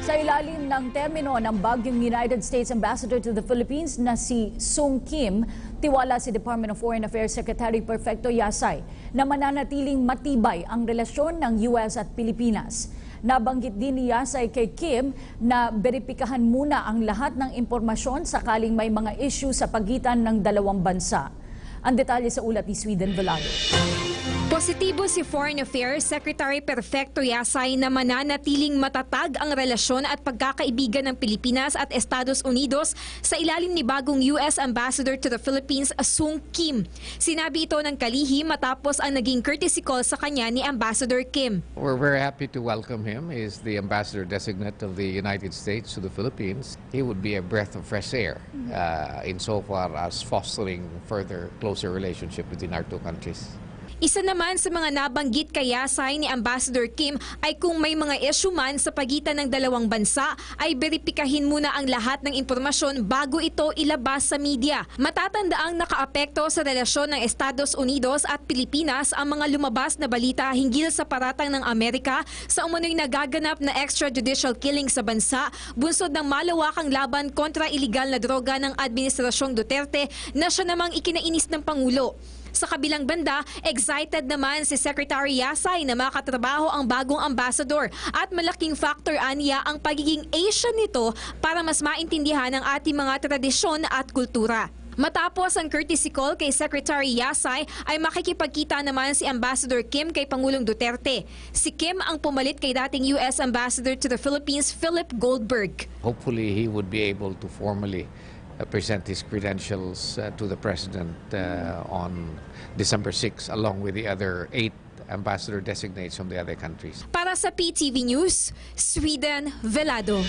Sa ilalim ng termino ng bagyong United States Ambassador to the Philippines na si Sung Kim, tiwala si Department of Foreign Affairs Secretary Perfecto Yasay na mananatiling matibay ang relasyon ng US at Pilipinas. Nabanggit din ni Yasay kay Kim na beripikahan muna ang lahat ng impormasyon sakaling may mga issue sa pagitan ng dalawang bansa. Ang detalye sa ulat ni Sweden Velado. Positibo si Foreign Affairs Secretary Perfecto Yasay na mananatiling matatag ang relasyon at pagkakaibigan ng Pilipinas at Estados Unidos sa ilalim ni bagong US Ambassador to the Philippines, Sung Kim. Sinabi ito ng kalihim matapos ang naging courtesy call sa kanya ni Ambassador Kim. We're very happy to welcome him. He's the Ambassador Designate of the United States to the Philippines. He would be a breath of fresh air insofar as fostering further closer relationship between our two countries. Isa naman sa mga nabanggit kay Yasay ni Ambassador Kim ay kung may mga issue man sa pagitan ng dalawang bansa ay beripikahin muna ang lahat ng impormasyon bago ito ilabas sa media. Matatandaang nakaapekto sa relasyon ng Estados Unidos at Pilipinas ang mga lumabas na balita hinggil sa paratang ng Amerika sa umano'y nagaganap na extrajudicial killing sa bansa, bunsod ng malawakang laban kontra iligal na droga ng Administrasyong Duterte na siya namang ikinainis ng Pangulo. Sa kabilang banda, excited naman si Secretary Yasay na makatrabaho ang bagong ambassador at malaking factor aniya ang pagiging Asian nito para mas maintindihan ang ating mga tradisyon at kultura. Matapos ang courtesy call kay Secretary Yasay ay makikipagkita naman si Ambassador Kim kay Pangulong Duterte. Si Kim ang pumalit kay dating US Ambassador to the Philippines, Philip Goldberg. Hopefully he would be able to formally present his credentials to the President on December 6 along with the other 8 ambassador designates from the other countries. Para sa PTV News, Sweden Velado.